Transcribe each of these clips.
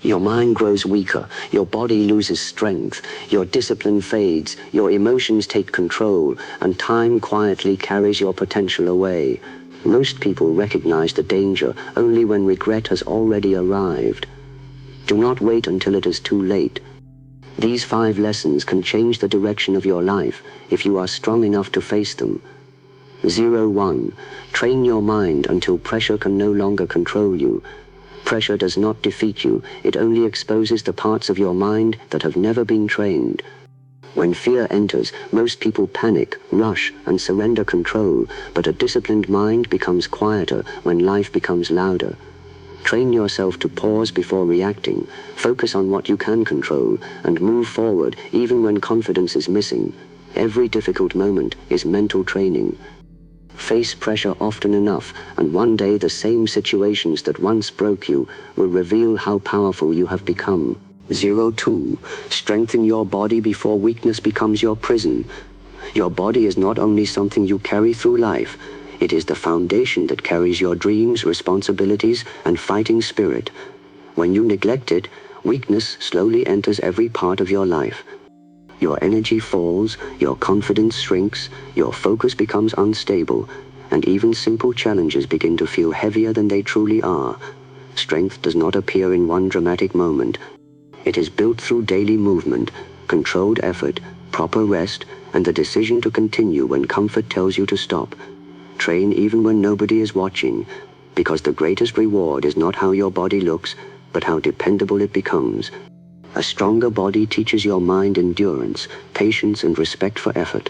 Your mind grows weaker, your body loses strength, your discipline fades, your emotions take control, and time quietly carries your potential away. Most people recognize the danger only when regret has already arrived. Do not wait until it is too late. These 5 lessons can change the direction of your life if you are strong enough to face them. 1. Train your mind until pressure can no longer control you. Pressure does not defeat you, it only exposes the parts of your mind that have never been trained. When fear enters, most people panic, rush, and surrender control, but a disciplined mind becomes quieter when life becomes louder. Train yourself to pause before reacting, focus on what you can control, and move forward even when confidence is missing. Every difficult moment is mental training. Face pressure often enough, and one day the same situations that once broke you will reveal how powerful you have become. 2. Strengthen your body before weakness becomes your prison. Your body is not only something you carry through life, it is the foundation that carries your dreams, responsibilities, and fighting spirit. When you neglect it, weakness slowly enters every part of your life. Your energy falls, your confidence shrinks, your focus becomes unstable, and even simple challenges begin to feel heavier than they truly are. Strength does not appear in one dramatic moment. It is built through daily movement, controlled effort, proper rest, and the decision to continue when comfort tells you to stop. Train even when nobody is watching, because the greatest reward is not how your body looks, but how dependable it becomes. A stronger body teaches your mind endurance, patience, and respect for effort.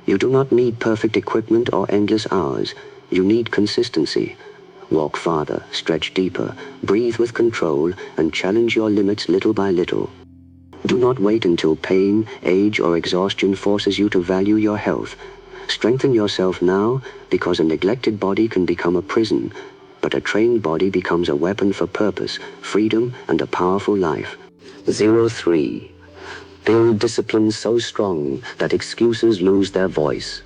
You do not need perfect equipment or endless hours. You need consistency. Walk farther, stretch deeper, breathe with control, and challenge your limits little by little. Do not wait until pain, age, or exhaustion forces you to value your health. Strengthen yourself now, because a neglected body can become a prison, but a trained body becomes a weapon for purpose, freedom, and a powerful life. 3. Build discipline so strong that excuses lose their voice.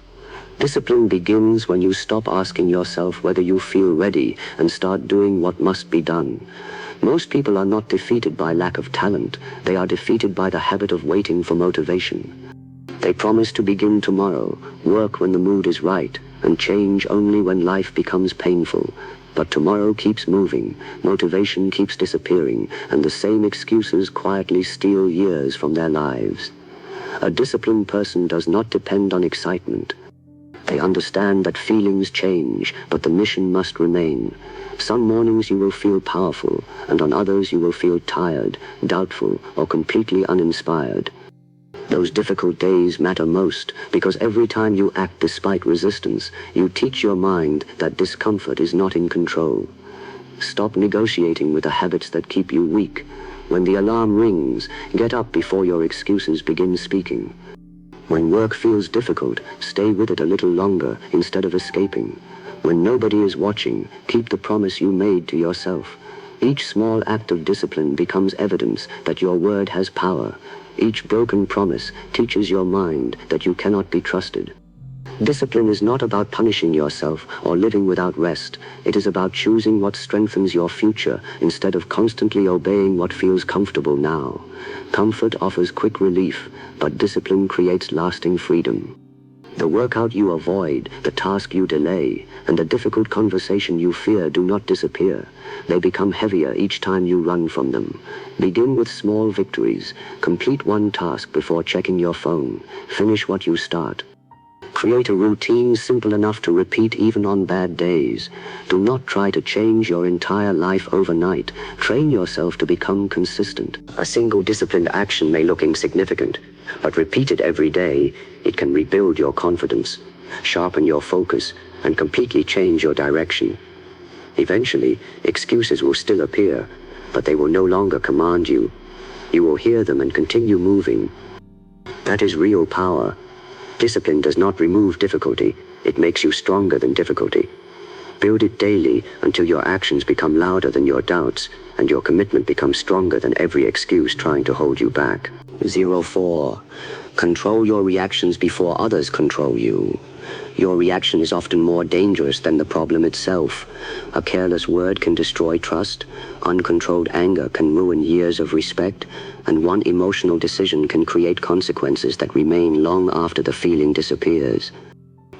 Discipline begins when you stop asking yourself whether you feel ready and start doing what must be done. Most people are not defeated by lack of talent, they are defeated by the habit of waiting for motivation. They promise to begin tomorrow, work when the mood is right, and change only when life becomes painful. But tomorrow keeps moving, motivation keeps disappearing, and the same excuses quietly steal years from their lives. A disciplined person does not depend on excitement. They understand that feelings change, but the mission must remain. Some mornings you will feel powerful, and on others you will feel tired, doubtful, or completely uninspired. Those difficult days matter most, because every time you act despite resistance, you teach your mind that discomfort is not in control. Stop negotiating with the habits that keep you weak. When the alarm rings, get up before your excuses begin speaking. When work feels difficult, stay with it a little longer instead of escaping. When nobody is watching, keep the promise you made to yourself. Each small act of discipline becomes evidence that your word has power. Each broken promise teaches your mind that you cannot be trusted. Discipline is not about punishing yourself or living without rest. It is about choosing what strengthens your future instead of constantly obeying what feels comfortable now. Comfort offers quick relief, but discipline creates lasting freedom. The workout you avoid, the task you delay, and the difficult conversation you fear do not disappear. They become heavier each time you run from them. Begin with small victories. Complete one task before checking your phone. Finish what you start. Create a routine simple enough to repeat even on bad days. Do not try to change your entire life overnight. Train yourself to become consistent. A single disciplined action may look insignificant, but repeated every day, it can rebuild your confidence, sharpen your focus, and completely change your direction. Eventually, excuses will still appear, but they will no longer command you. You will hear them and continue moving. That is real power. Discipline does not remove difficulty, it makes you stronger than difficulty. Build it daily until your actions become louder than your doubts, and your commitment becomes stronger than every excuse trying to hold you back. 4. Control your reactions before others control you. Your reaction is often more dangerous than the problem itself. A careless word can destroy trust, uncontrolled anger can ruin years of respect, and one emotional decision can create consequences that remain long after the feeling disappears.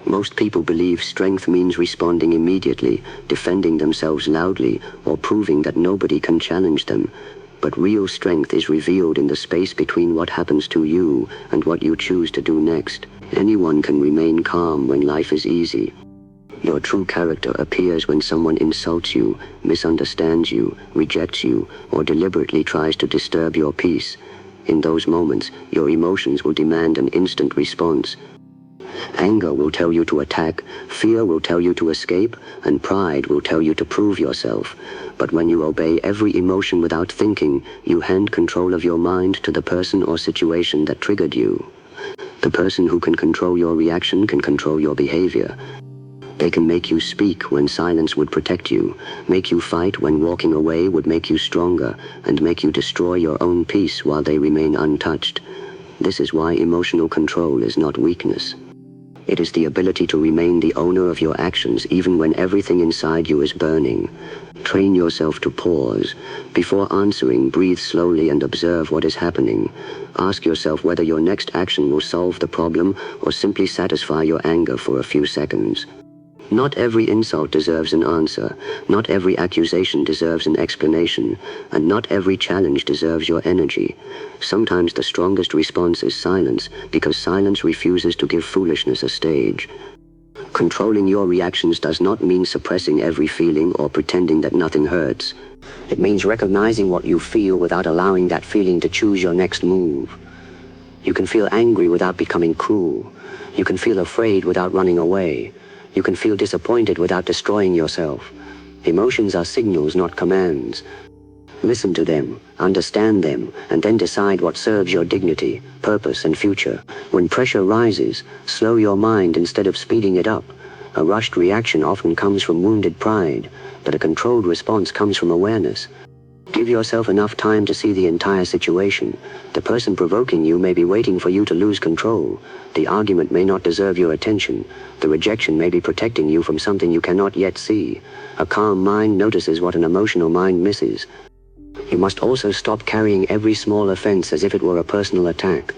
Most people believe strength means responding immediately, defending themselves loudly, or proving that nobody can challenge them. But real strength is revealed in the space between what happens to you and what you choose to do next. Anyone can remain calm when life is easy. Your true character appears when someone insults you, misunderstands you, rejects you, or deliberately tries to disturb your peace. In those moments, your emotions will demand an instant response. Anger will tell you to attack, fear will tell you to escape, and pride will tell you to prove yourself. But when you obey every emotion without thinking, you hand control of your mind to the person or situation that triggered you. The person who can control your reaction can control your behavior. They can make you speak when silence would protect you, make you fight when walking away would make you stronger, and make you destroy your own peace while they remain untouched. This is why emotional control is not weakness. It is the ability to remain the owner of your actions even when everything inside you is burning. Train yourself to pause. Before answering, breathe slowly and observe what is happening. Ask yourself whether your next action will solve the problem or simply satisfy your anger for a few seconds. Not every insult deserves an answer, not every accusation deserves an explanation, and not every challenge deserves your energy. Sometimes the strongest response is silence, because silence refuses to give foolishness a stage. Controlling your reactions does not mean suppressing every feeling or pretending that nothing hurts. It means recognizing what you feel without allowing that feeling to choose your next move. You can feel angry without becoming cruel. You can feel afraid without running away. You can feel disappointed without destroying yourself. Emotions are signals, not commands. Listen to them, understand them, and then decide what serves your dignity, purpose, and future. When pressure rises, slow your mind instead of speeding it up. A rushed reaction often comes from wounded pride, but a controlled response comes from awareness. Give yourself enough time to see the entire situation. The person provoking you may be waiting for you to lose control. The argument may not deserve your attention. The rejection may be protecting you from something you cannot yet see. A calm mind notices what an emotional mind misses. You must also stop carrying every small offense as if it were a personal attack.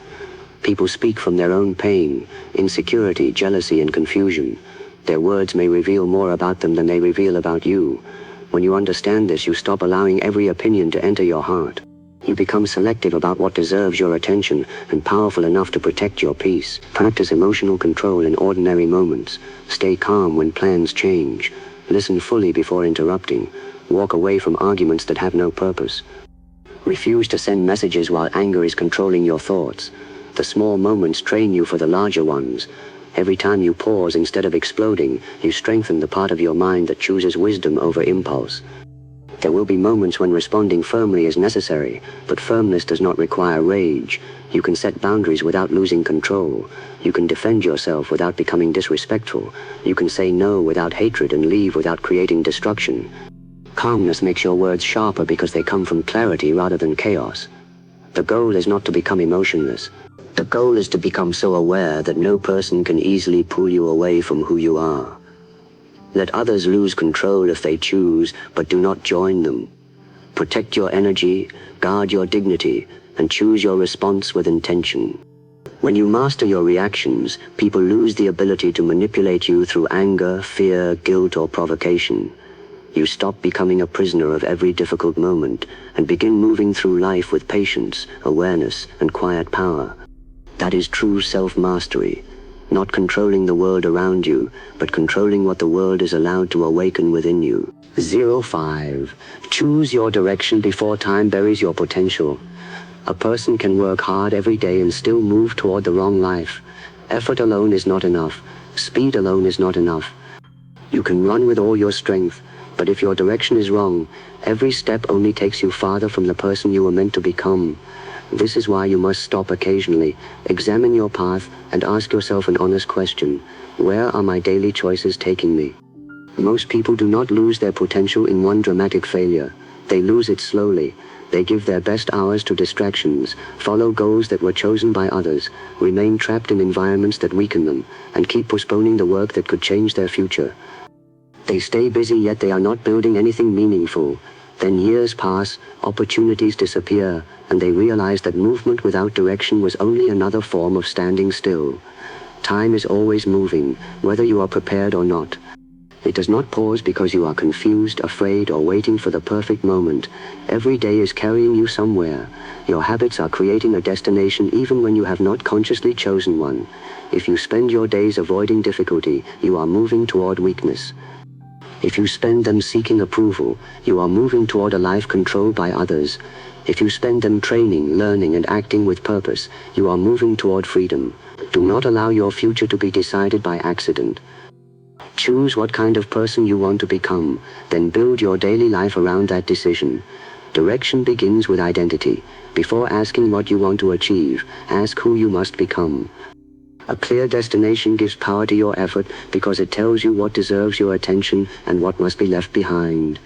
People speak from their own pain, insecurity, jealousy, and confusion. Their words may reveal more about them than they reveal about you. When you understand this, you stop allowing every opinion to enter your heart. You become selective about what deserves your attention and powerful enough to protect your peace. Practice emotional control in ordinary moments. Stay calm when plans change. Listen fully before interrupting. Walk away from arguments that have no purpose. Refuse to send messages while anger is controlling your thoughts. The small moments train you for the larger ones. Every time you pause instead of exploding, you strengthen the part of your mind that chooses wisdom over impulse. There will be moments when responding firmly is necessary, but firmness does not require rage. You can set boundaries without losing control. You can defend yourself without becoming disrespectful. You can say no without hatred and leave without creating destruction. Calmness makes your words sharper because they come from clarity rather than chaos. The goal is not to become emotionless. The goal is to become so aware that no person can easily pull you away from who you are. Let others lose control if they choose, but do not join them. Protect your energy, guard your dignity, and choose your response with intention. When you master your reactions, people lose the ability to manipulate you through anger, fear, guilt, or provocation. You stop becoming a prisoner of every difficult moment and begin moving through life with patience, awareness, and quiet power. That is true self-mastery, not controlling the world around you, but controlling what the world is allowed to awaken within you. 05. Choose your direction before time buries your potential. A person can work hard every day and still move toward the wrong life. Effort alone is not enough. Speed alone is not enough. You can run with all your strength, but if your direction is wrong, every step only takes you farther from the person you were meant to become. This is why you must stop occasionally, examine your path, and ask yourself an honest question. Where are my daily choices taking me? Most people do not lose their potential in one dramatic failure. They lose it slowly. They give their best hours to distractions, follow goals that were chosen by others, remain trapped in environments that weaken them, and keep postponing the work that could change their future. They stay busy, yet they are not building anything meaningful. Then years pass, opportunities disappear, and they realize that movement without direction was only another form of standing still. Time is always moving, whether you are prepared or not. It does not pause because you are confused, afraid, or waiting for the perfect moment. Every day is carrying you somewhere. Your habits are creating a destination even when you have not consciously chosen one. If you spend your days avoiding difficulty, you are moving toward weakness. If you spend them seeking approval, you are moving toward a life controlled by others. If you spend them training, learning, and acting with purpose, you are moving toward freedom. Do not allow your future to be decided by accident. Choose what kind of person you want to become, then build your daily life around that decision. Direction begins with identity. Before asking what you want to achieve, ask who you must become. A clear destination gives power to your effort because it tells you what deserves your attention and what must be left behind.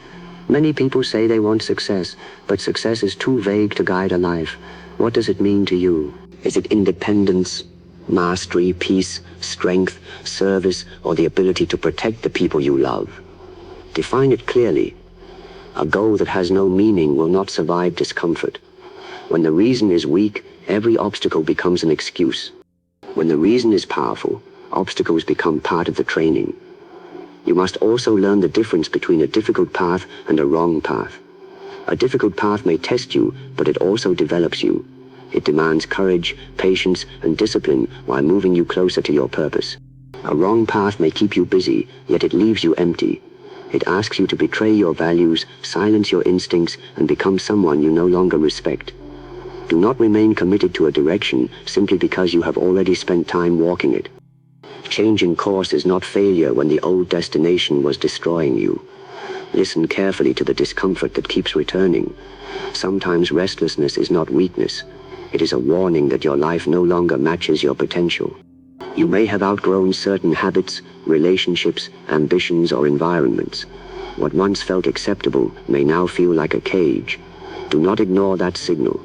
Many people say they want success, but success is too vague to guide a life. What does it mean to you? Is it independence, mastery, peace, strength, service, or the ability to protect the people you love? Define it clearly. A goal that has no meaning will not survive discomfort. When the reason is weak, every obstacle becomes an excuse. When the reason is powerful, obstacles become part of the training. You must also learn the difference between a difficult path and a wrong path. A difficult path may test you, but it also develops you. It demands courage, patience, and discipline while moving you closer to your purpose. A wrong path may keep you busy, yet it leaves you empty. It asks you to betray your values, silence your instincts, and become someone you no longer respect. Do not remain committed to a direction simply because you have already spent time walking it. Changing course is not failure when the old destination was destroying you. Listen carefully to the discomfort that keeps returning. Sometimes restlessness is not weakness. It is a warning that your life no longer matches your potential. You may have outgrown certain habits, relationships, ambitions, or environments. What once felt acceptable may now feel like a cage. Do not ignore that signal.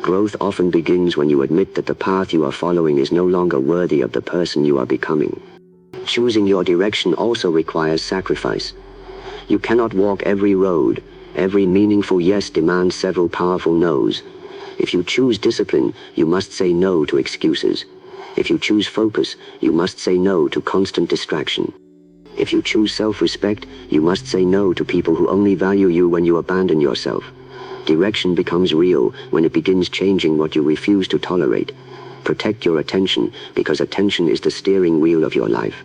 Growth often begins when you admit that the path you are following is no longer worthy of the person you are becoming. Choosing your direction also requires sacrifice. You cannot walk every road. Every meaningful yes demands several powerful no's. If you choose discipline, you must say no to excuses. If you choose focus, you must say no to constant distraction. If you choose self-respect, you must say no to people who only value you when you abandon yourself. Direction becomes real when it begins changing what you refuse to tolerate. Protect your attention, because attention is the steering wheel of your life.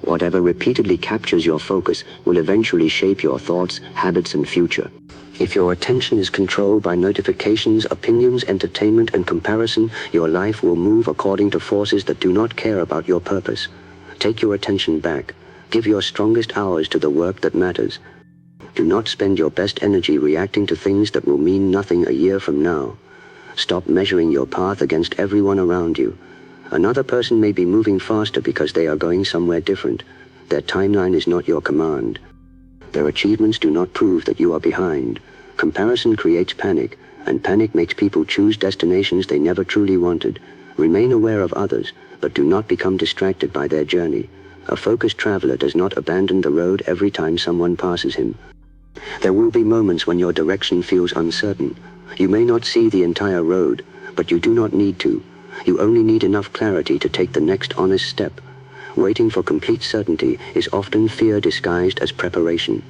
Whatever repeatedly captures your focus will eventually shape your thoughts, habits, and future. If your attention is controlled by notifications, opinions, entertainment, and comparison, your life will move according to forces that do not care about your purpose. Take your attention back. Give your strongest hours to the work that matters. Do not spend your best energy reacting to things that will mean nothing a year from now. Stop measuring your path against everyone around you. Another person may be moving faster because they are going somewhere different. Their timeline is not your command. Their achievements do not prove that you are behind. Comparison creates panic, and panic makes people choose destinations they never truly wanted. Remain aware of others, but do not become distracted by their journey. A focused traveler does not abandon the road every time someone passes him. There will be moments when your direction feels uncertain. You may not see the entire road, but you do not need to. You only need enough clarity to take the next honest step. Waiting for complete certainty is often fear disguised as preparation.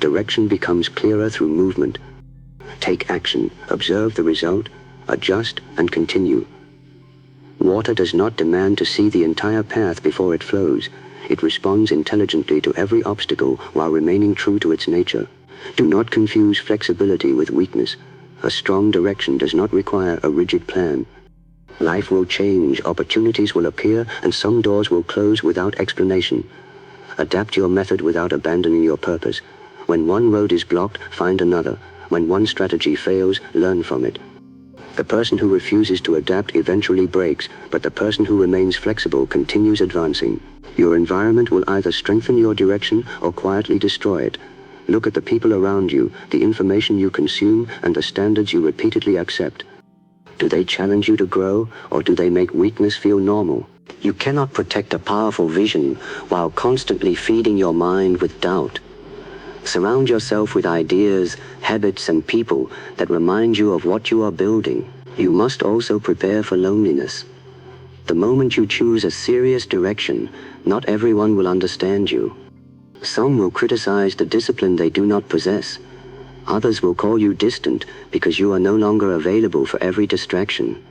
Direction becomes clearer through movement. Take action, observe the result, adjust, and continue. Water does not demand to see the entire path before it flows. It responds intelligently to every obstacle while remaining true to its nature. Do not confuse flexibility with weakness. A strong direction does not require a rigid plan. Life will change, opportunities will appear, and some doors will close without explanation. Adapt your method without abandoning your purpose. When one road is blocked, find another. When one strategy fails, learn from it. The person who refuses to adapt eventually breaks, but the person who remains flexible continues advancing. Your environment will either strengthen your direction or quietly destroy it. Look at the people around you, the information you consume, and the standards you repeatedly accept. Do they challenge you to grow, or do they make weakness feel normal? You cannot protect a powerful vision while constantly feeding your mind with doubt. Surround yourself with ideas, habits, and people that remind you of what you are building. You must also prepare for loneliness. The moment you choose a serious direction, not everyone will understand you. Some will criticize the discipline they do not possess. Others will call you distant because you are no longer available for every distraction.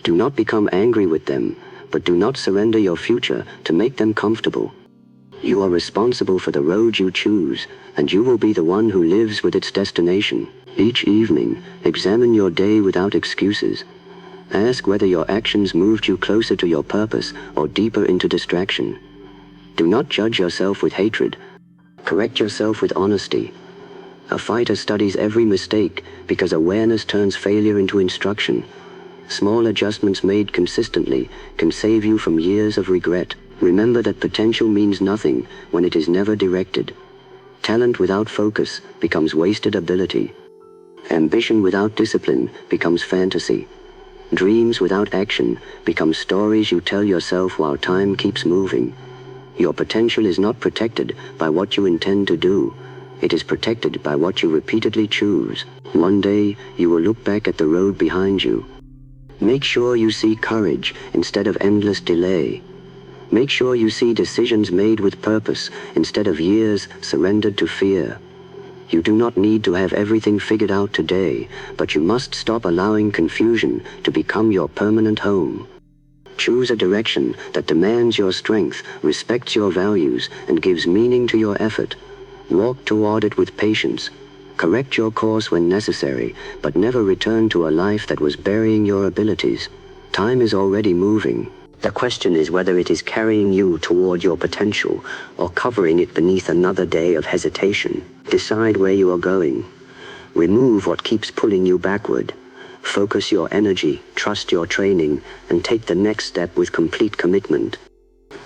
Do not become angry with them, but do not surrender your future to make them comfortable. You are responsible for the road you choose, and you will be the one who lives with its destination. Each evening, examine your day without excuses. Ask whether your actions moved you closer to your purpose or deeper into distraction. Do not judge yourself with hatred. Correct yourself with honesty. A fighter studies every mistake because awareness turns failure into instruction. Small adjustments made consistently can save you from years of regret. Remember that potential means nothing when it is never directed. Talent without focus becomes wasted ability. Ambition without discipline becomes fantasy. Dreams without action become stories you tell yourself while time keeps moving. Your potential is not protected by what you intend to do. It is protected by what you repeatedly choose. One day, you will look back at the road behind you. Make sure you see courage instead of endless delay. Make sure you see decisions made with purpose instead of years surrendered to fear. You do not need to have everything figured out today, but you must stop allowing confusion to become your permanent home. Choose a direction that demands your strength, respects your values, and gives meaning to your effort. Walk toward it with patience. Correct your course when necessary, but never return to a life that was burying your abilities. Time is already moving. The question is whether it is carrying you toward your potential or covering it beneath another day of hesitation. Decide where you are going. Remove what keeps pulling you backward. Focus your energy, trust your training, and take the next step with complete commitment.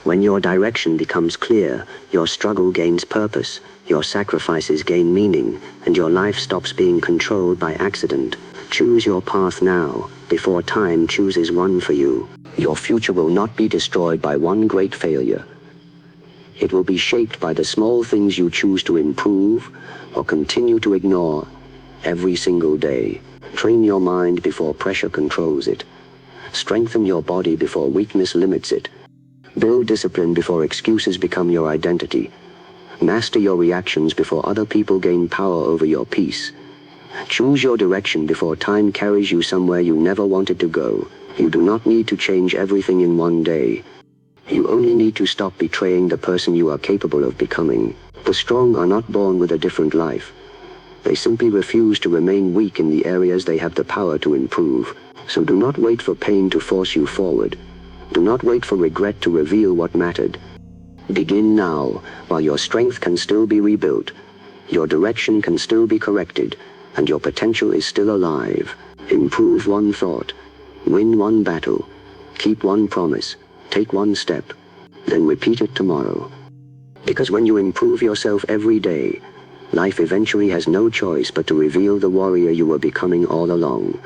When your direction becomes clear, your struggle gains purpose, your sacrifices gain meaning, and your life stops being controlled by accident. Choose your path now, before time chooses one for you. Your future will not be destroyed by one great failure. It will be shaped by the small things you choose to improve or continue to ignore every single day. Train your mind before pressure controls it. Strengthen your body before weakness limits it. Build discipline before excuses become your identity. Master your reactions before other people gain power over your peace. Choose your direction before time carries you somewhere you never wanted to go. You do not need to change everything in one day. You only need to stop betraying the person you are capable of becoming. The strong are not born with a different life. They simply refuse to remain weak in the areas they have the power to improve. So do not wait for pain to force you forward. Do not wait for regret to reveal what mattered. Begin now, while your strength can still be rebuilt, your direction can still be corrected, and your potential is still alive. Improve one thought, win one battle, keep one promise, take one step, then repeat it tomorrow. Because when you improve yourself every day, life eventually has no choice but to reveal the warrior you were becoming all along.